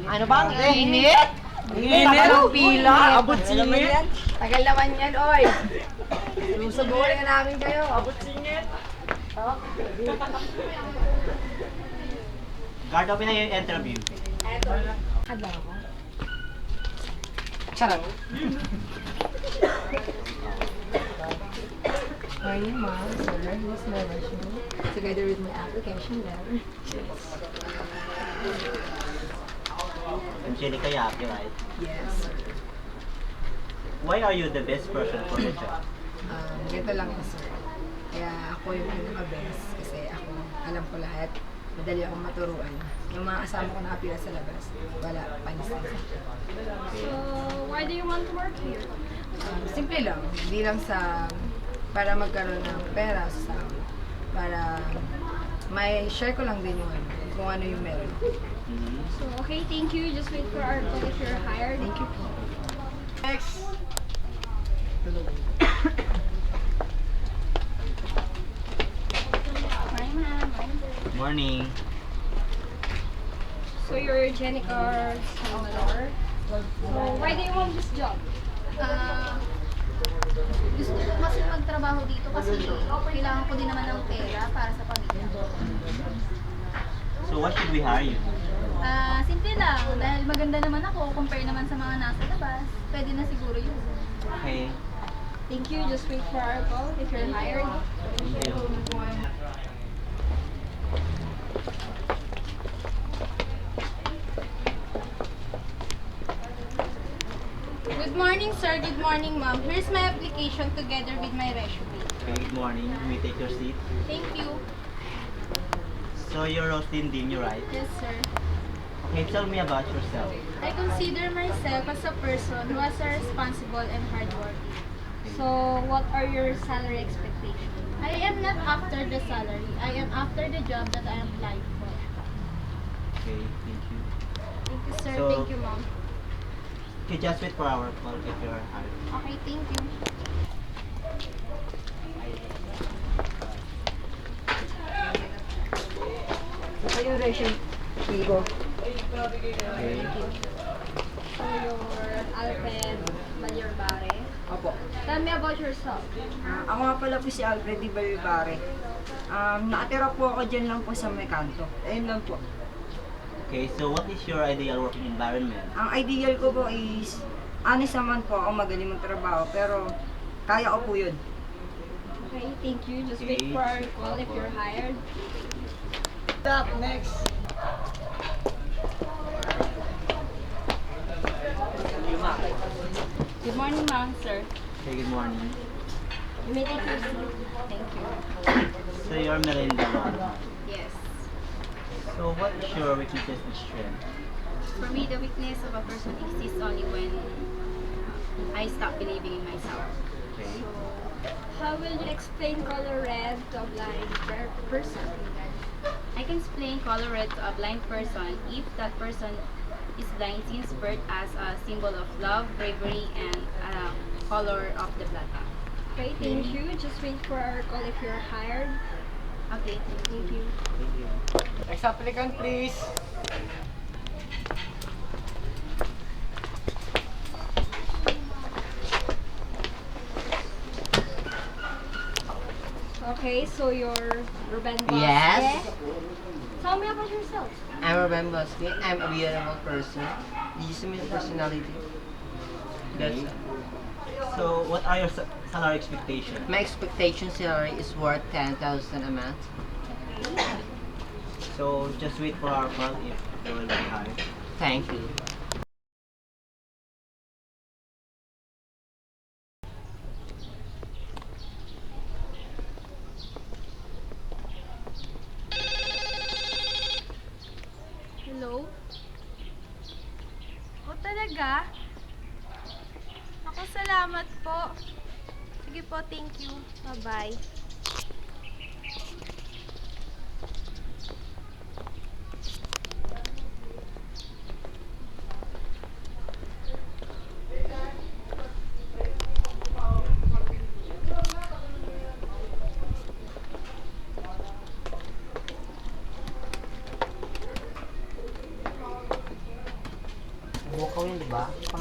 Ano bang init? Init ang pila. Abot singit. Tagal naman yan, oy. Susuburin na namin kayo. Abot singit. Guard, open na yung interview. Eto. Hadlang ako. Charot. Morning, ma'am, sir. Here's my resume. Together with my application letter. Angelica Yapi, right? Yes, sir. Why are you the best person for the job? Ganito lang po, sir. Kaya ako yung pinaka-best kasi ako alam ko lahat. Madali akong maturuan. Yung mga kasama ko nakapila sa labas, wala, panis na. So, why do you want to work here? Simple lang. Hindi lang sa para magkaroon ng pera sa para may share ko lang din yung kung ano yung meron. So, okay, thank you. Just wait for our call if you're hired. Thank you po. Next! Hi, ma'am. Morning. So, you're Jenica Salvador. So, why do you want this job? Gusto ko kasi magtrabaho dito kasi kailangan ko din naman ng pera para sa pamilya ko. So what should we hire you? Simple lang, dahil maganda naman ako, compare naman sa mga nasa labas, pwede na siguro yun. Okay. Thank you. Just wait for our call if you're hired. Thank you. Good morning, sir. Good morning, ma'am. Here's my application together with my resume. Okay, good morning. May take your seat. Thank you. So you're Roslyn Dino, right? Yes, sir. Okay, tell me about yourself. I consider myself as a person who is responsible and hardworking. So, what are your salary expectations? I am not after the salary. I am after the job that I applied for. Okay, thank you. Thank you, sir. So- Thank you, ma'am. Okay, just wait for our call if you're hired. Okay, thank you. Ito yung resume. Igo. Okay. So, you're Alfred Balyarbare. Opo. Tell me about yourself. Ako nga pala po si Alfred Di Balibare. Nakatira po ako dyan lang po sa may kanto. Ayun lang po. Okay, so what is your ideal working environment? Ang ideal ko po is, honest naman po ako magaling magtrabaho, pero kaya ko po yun. Okay, thank you. Just wait for our call if you're hired. Stop, next! Good morning, ma'am, sir. Okay, good morning. You may take your seat. Thank you. So you're Melinda Juan. Yes. So what is your weaknesses and strength? For me, the weakness of a person exists only when I stop believing in myself. Okay. How will you explain color red to a blind person? I can explain color red to a blind person if that person is blind since birth as a symbol of love, bravery, and color of the blood. Okay, thank you. Just wait for our call if you're hired. Okay, thank you. Thank you. Next applicant, please. Okay, so you're Ruben Vasquez. Yes. Tell me about yourself. I'm Ruben Bosque. I'm a beautiful person. This is my personality. That's Okay. So what are your salary expectations? my expectation salary is worth 10,000 a month. So just wait for our call if you will be hired. Thank you. Hello? O talaga? Ako salamat po. Sige po, thank you. Bye-bye.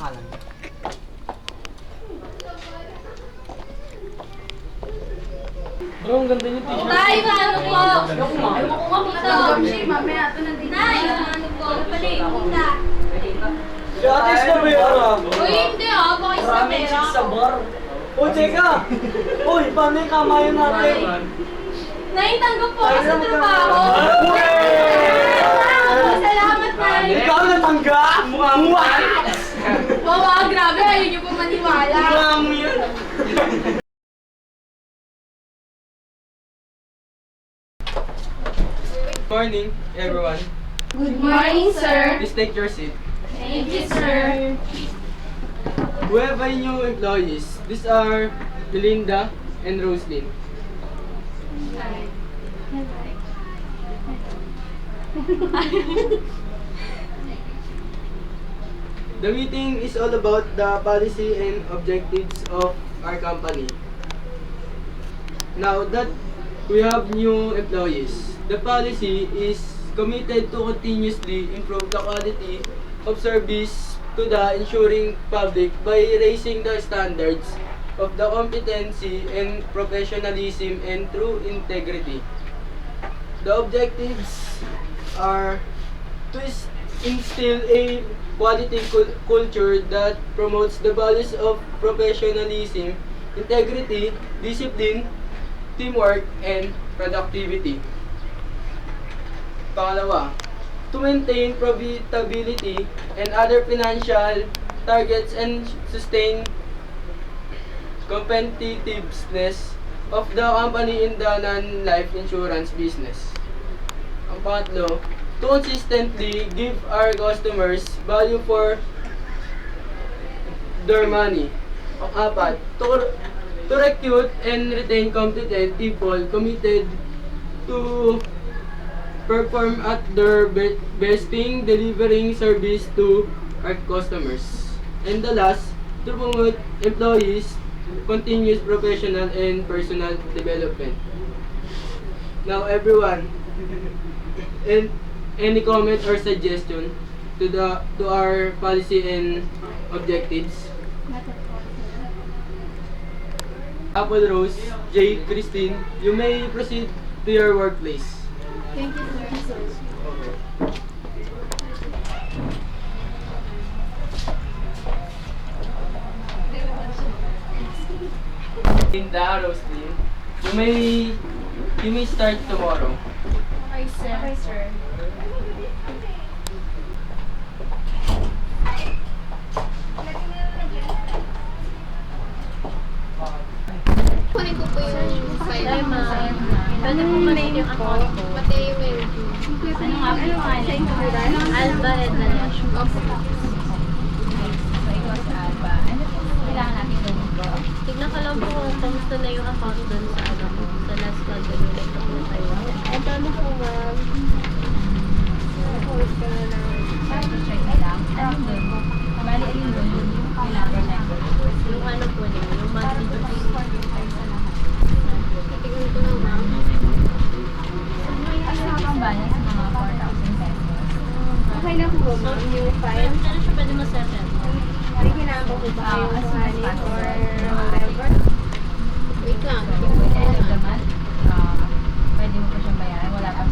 pangalan? Bro, ang ganda niyo t-shirt. Tay, ano po? Ayoko nga. Ayoko nga kita. Mamaya, ito nandito. Tay, ano po? Pali, kita. Si Atis na ba yun ah? Uy, hindi ah. Baka isa Maraming pera. chicks sa bar. Uy, teka! Uy, paano yung kamayan natin? Naitanggap po ako sa trabaho. Salamat, Tay. Ikaw natanggap? Mukha mo Wow, grabe. Ayaw niyo po maniwala. Mukha mo yan. Morning, everyone. Good morning, sir. Please take your seat. Thank you, sir. We have our new employees. These are Belinda and Roslyn. The meeting is all about the policy and objectives of our company. Now that we have new employees, the policy is committed to continuously improve the quality of service to the ensuring public by raising the standards of the competency and professionalism and true integrity. The objectives are to instill a quality culture that promotes the values of professionalism, integrity, discipline, teamwork, and productivity. Pangalawa, to maintain profitability and other financial targets and sustain competitiveness of the company in the non-life insurance business. Ang pangatlo, to consistently give our customers value for their money. Ang apat, to recruit and retain competent people committed to perform at their best thing, delivering service to our customers. And the last, to promote employees' continuous professional and personal development. Now everyone, and any comment or suggestion to our policy and objectives? Apple Rose, Jay, Christine, you may proceed to your workplace. Thank you, sir. Linda, Roslyn, you may start tomorrow. Okay, sir. Okay, sir. Kunin ko po yung file. Ay, ma'am. Pwede po manin yung account ko. Pati yung mail. Ano nga po yung pangalan? Alba Edna. Opo. So, ikaw si Alba. Ano po kailangan natin gawin ko? Tignan ko lang po kung kamusta na yung account dun sa ano ko. Sa last call ko ulit ko po tayo. Ay, paano po, ma'am? Nakulit ka na lang. Check na lang. Ano doon? Bali, alin doon? Yung kailangan natin. Yung ano po niya, yung monthly dues. Titignan ko lang, ma'am. Ano ang balance sa mga 4,000 pesos? Okay na po, ma'am. Yung file. Pero siya pwede ma-settle. May kailangan ko po ba kayong kuhanin or whatever? Wait lang. End of the month, pwede mo pa siyang bayaran. Wala pang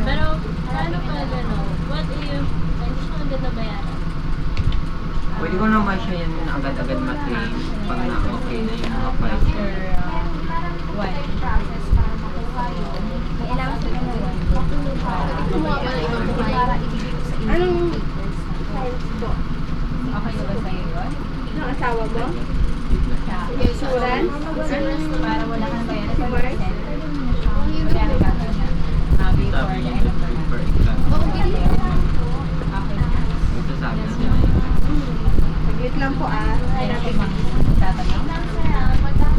Pero, paano pa gano'n? What if, hindi siya agad na bayaran? Pwede ko naman siya yan agad-agad ma-claim pag na-okay na yung mga price. after one. Kailangan sa ganun. Kumuha ba na ibang buhay? Anong file po? Okay ba sa'yo yun? Ng asawa mo? Yes, so, Insurance? Para wala kang bayaran sa March? percent. Kaya nagkakaroon na. Before Sabi the niya, end of the month. per exam. Okay. Ito sabi niya. Saglit lang po ah. Thank you, ma'am. Tatanong.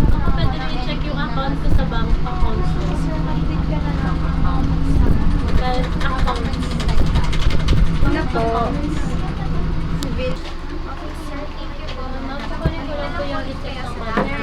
Ako pwede na i-check yung account ko sa bank account ko. Dahil account. Ano po? Civil. Kukunin ko lang po yung receipt ng money.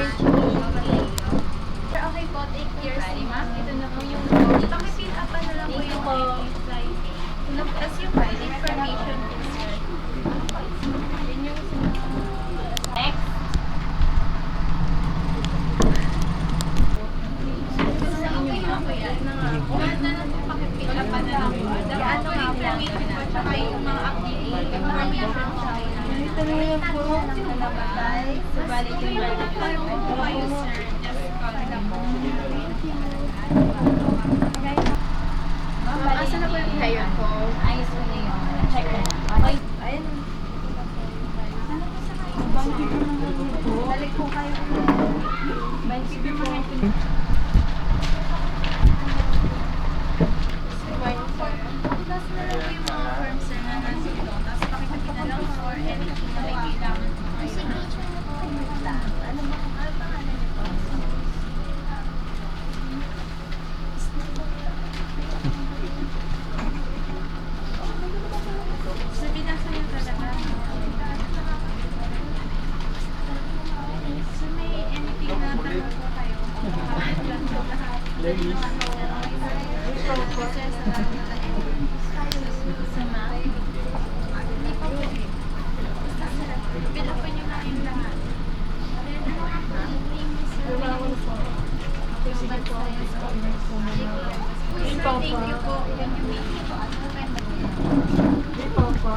Ito na yung puro namatay. Subalit yung manager mo. Kayo, sir. Just call na po. Asa na po yung hair ko? Ayos mo na yun. Check ko na. Ay, ayun. Balik po kayo. Tapos na lang po yung mga forms, sir, na nasa ito. Tapos pakitabi na lang for anything na may kailangan po kayo. Ano ba kung ano pangalan niyo po? Sabi na sa'yo talaga. So may anything na tanong po kayo. Lang po lahat. Process na sa ma'am. Hindi pa po. Basta sir, pilapan nyo lang yung lahat. Then, name is sir. Sige po. Sir, thank you po. Yan yung meeting po. Ano po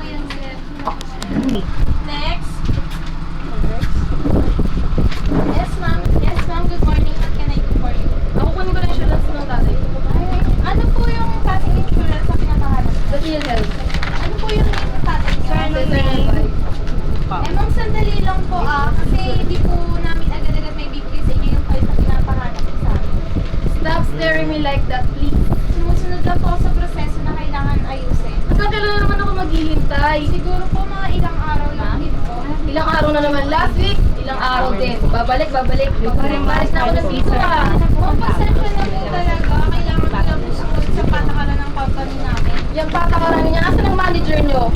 yan, sir? Next. Yes, ma'am. Yes, ma'am. Good morning. What can I do for you? Ako kunin ko na insurance ng tatay ko. Ano po yung tatay insurance sa pinakahanap? Sa PhilHealth. Ano po yung name ng tatay niyo? Ma'am, sandali lang po kasi hindi po namin agad-agad may bibigay sa inyo yung files na pinapahanap po sa amin. Stop staring me like that, please. Sumusunod lang po ako sa proseso na kailangan ayusin. Hanggang kailan na naman ako maghihintay? Siguro po mga ilang araw lang din po. Ilang araw na naman last week, ilang araw din. Babalik. Balik na ako ng piso Ma'am, pasensya na po talaga. Kailangan ko lang po sumunod sa patakaran ng company namin. Yung patakaran niya, asan ang manager niyo?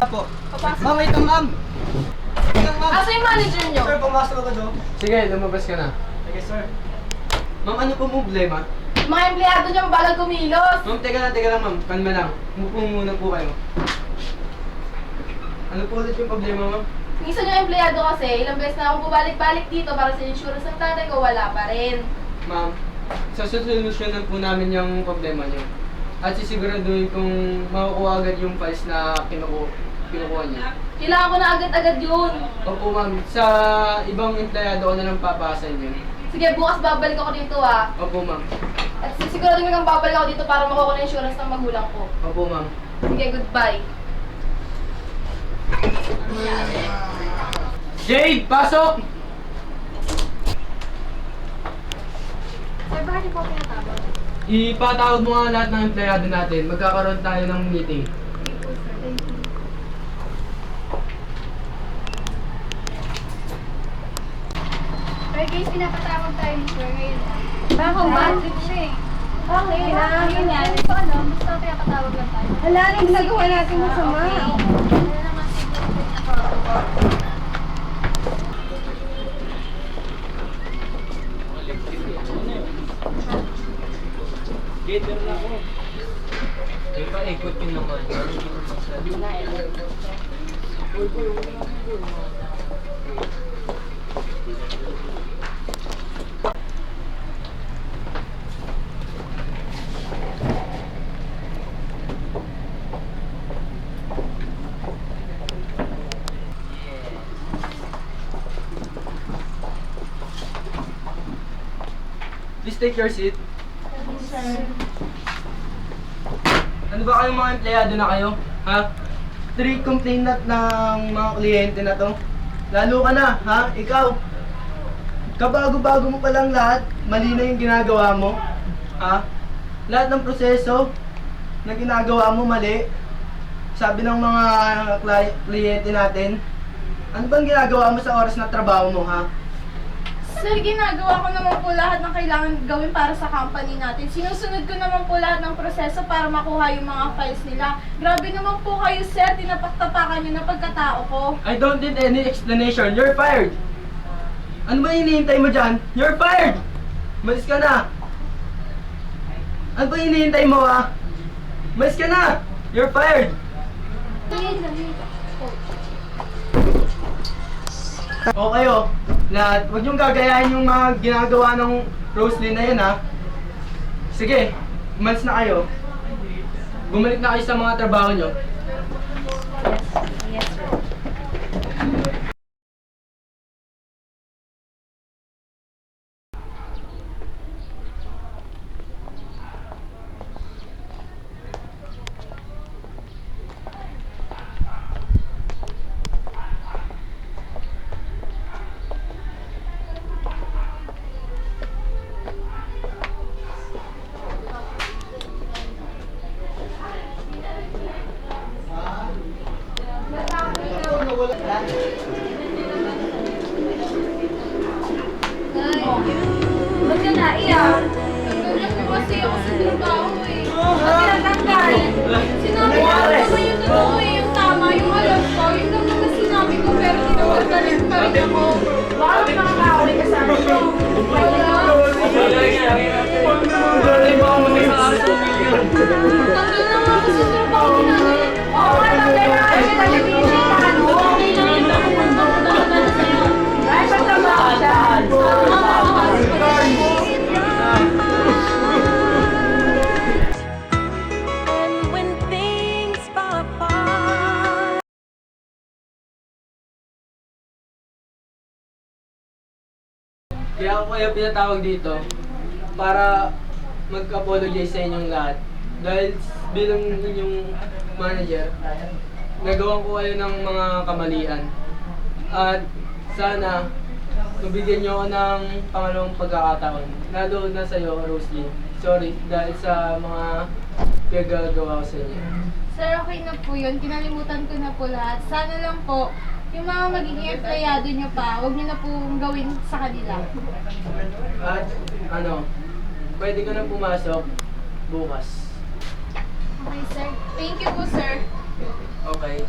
Po. Ma'am, wait lang, ma'am. Wait lang, ma'am. Asan yung manager niyo? Sir, pumasok ako doon. Sige, lumabas ka na. Sige, sir. Ma'am, ano po problema? Mga empleyado niyo mabagal kumilos. Ma'am, teka lang ma'am. Kalma lang. Umupo muna po kayo. Ano po ulit yung problema, ma'am? Yung isa niyong empleyado kasi, ilang beses na ako bumalik-balik dito para sa insurance ng tatay ko, wala pa rin. Ma'am, sasolusyonan po namin yung problema niyo. At sisiguraduhin kung makukuha agad yung files na kinukuha niya. Kailangan ko na agad-agad yun. Opo, ma'am. Sa ibang empleyado ko na lang papasan yun. Sige, bukas babalik ako dito ha. Opo, ma'am. At sigurado kang babalik ako dito para makuha ko na insurance ng magulang ko. Opo, ma'am. Sige, goodbye. Jade, pasok! Sir, bakit po pinatawag? Ipatawag mo nga lahat ng empleyado natin. Magkakaroon tayo ng meeting. Sir, guys, pinapatawag tayo ni Sir ngayon. Baka Bakit siya eh. Bakit? Yun yan. Hindi ko alam. Basta pinapatawag lang tayo. Hala, anong ginagawa natin masama? Ano naman siguro Gator na ako. Yung paikot yun naman. Please take your seat. Ano ba kayong mga empleyado na kayo? Ha? Street complainant ng mga kliyente na to. Lalo ka na, ha? Ikaw. Kabago-bago mo pa lang lahat, mali na yung ginagawa mo. Ha? Lahat ng proseso na ginagawa mo mali. Sabi ng mga kliyente natin, ano bang ginagawa mo sa oras na trabaho mo, ha? Sir, ginagawa ko naman po lahat ng kailangan gawin para sa company natin. Sinusunod ko naman po lahat ng proseso para makuha yung mga files nila. Grabe naman po kayo, sir. Tinapaktapakan nyo na pagkatao ko. I don't need any explanation. You're fired! Ano ba hinihintay mo dyan? You're fired! Malis ka na! Ano ba hinihintay mo, ha? Malis ka na! You're fired! O kayo, lahat, huwag niyong gagayahin yung mga ginagawa ng Rosalie na yun, ha? Sige, umalis na kayo. bumalik na kayo sa mga trabaho nyo. Yes, sir. Ba't ka naiyak? Nagulak ko kasi ako sa trabaho eh. Kasi natanggal. Sinabi ko naman yung totoo eh, yung tama, yung alam ko. Yun lang naman sinabi ko, pero tinagagalit pa rin ako. Baka mga kaaway ka sa akin. Tanggal na nga ako sa trabaho namin. Oo nga, tanggal na kasi nag-iisitahan mo. Okay lang yung nakupunta ko talaga sa'yo. Ay, sa trabaho dyan. Kaya ako kayo pinatawag dito para mag-apologize sa inyong lahat. Dahil bilang inyong manager, nagawan ko kayo ng mga kamalian. At sana, mabigyan nyo ako ng pangalawang pagkakataon. Lalo na sa'yo, Roslyn. Sorry dahil sa mga pinagagawa ko sa inyo. Sir, okay na po yun. Kinalimutan ko na po lahat. Sana lang po, yung mga magiging empleyado nyo pa, huwag nyo na po gawin sa kanila. At pwede ka na pumasok bukas. Okay, sir. Thank you po, sir. Okay.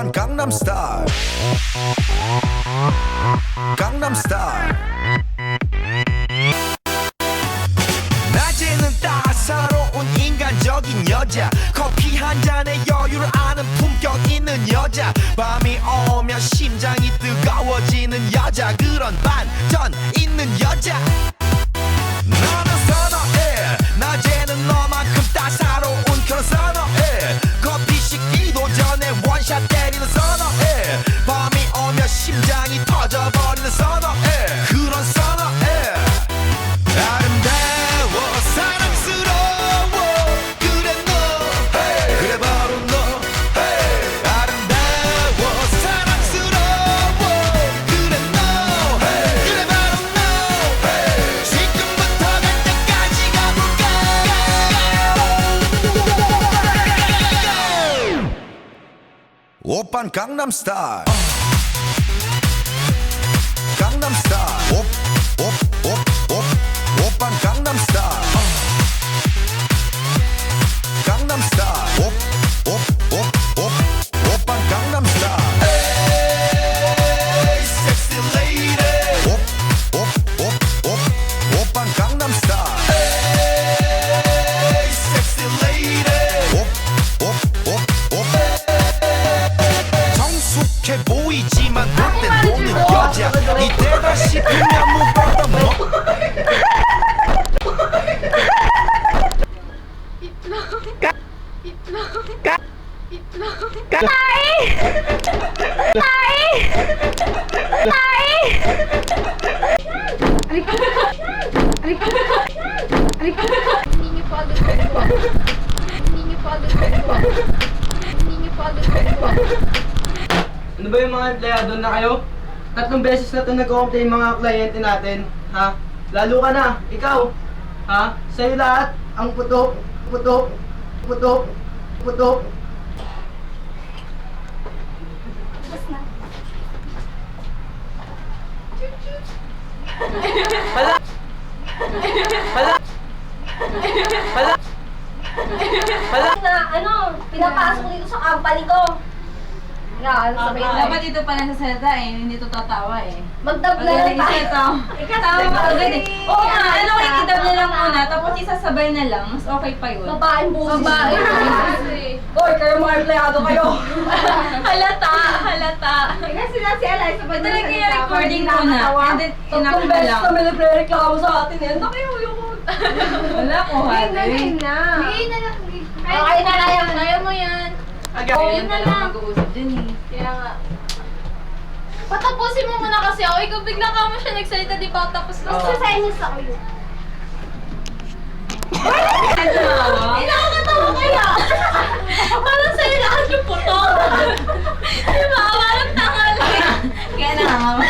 오빤 강남스타일 강남스타일 낮에는 따사로운 인간적인 여자 커피 한 잔에 여유를 아는 품격 있는 여자 밤이 오면 심장이 뜨거워지는 여자 그런 반전 있는 여자 나는 선어해 낮에는 너만큼 따사로운 그런 선어해 커피 식기도 전에 원샷 때리는 선어해 밤이 오면 심장이 터져버리는 선어해 그런 선어해 아름다워 사랑스러워 그래 너 그래 바로 너 아름다워 사랑스러워 그래 너 그래 바로 너 지금부터 갈 때까지 가볼까 오빤 강남스타일 강남스타일 오빤 강남스타일 강남스타일 오빤 강남스타일 에이 섹시 레이디 오빤 강남스타일 에이 섹시 레이디 성숙해 보이지만 볼 땐 노는 여자 이때다 싶으면 무거워 뭐 Hindi niyo po agad magawa. Hindi niyo po agad magawa. Hindi niyo po agad magawa. Ano ba yung mga empleyado na kayo? 3 beses na ito nag-complain mga kliyente natin, ha? Lalo ka na, ikaw, ha? Sa'yo lahat, ang putok, putok, putok, putok. Hala! Hala! Hala! Hala! Na ano, pinapasok ko dito sa company ko. Dapat dito pa lang sa salita eh, hindi to tatawa eh. Magdabla na tayo. Tama ka agad eh. Oo nga, ano kay idabla lang muna, tapos isasabay na lang, mas okay pa yun. Babaeng busis. Babae. Hoy, kayo mga empleyado kayo. Halata. Kasi na si Eliza pa Talaga yung recording muna, and then tinakot Tatlong na beses lang. na may nagre-reklamo sa atin eh. Nakihuyo ko. Wala ko hati. Bigay na lang. Okay na lang. Kaya mo yan. Yun na lang. mag-uusap dun eh. Kaya nga. Patapusin mo muna kasi ako. Ikaw bigla ka mo siya nagsalita, di ba? Tapos Sa Chinese ako yun. nakakatawa kaya. Parang sa'yo lahat yung puto. Di ba? Parang tangal. Kaya nangangama.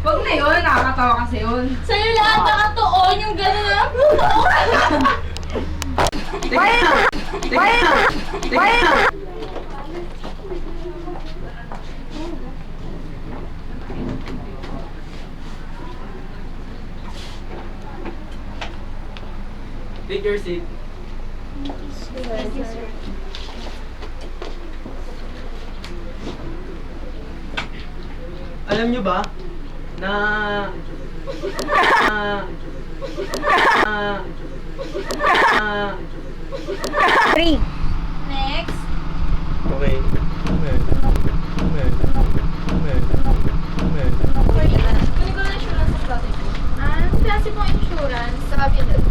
Wag na yun, nakakatawa kasi yun. Sa'yo lahat nakatuon yung gano'n na puto. Take your seat. Alam nyo ba na Next. Okay. Kunin ko na insurance sa plotted ko. Anong klase pong insurance? Sa kabinet.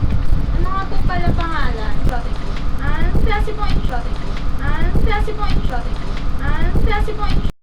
Ano nga po pala pangalan? Plotted ko. Anong klase pong insurance? Anong klase pong insurance? Anong klase pong insurance?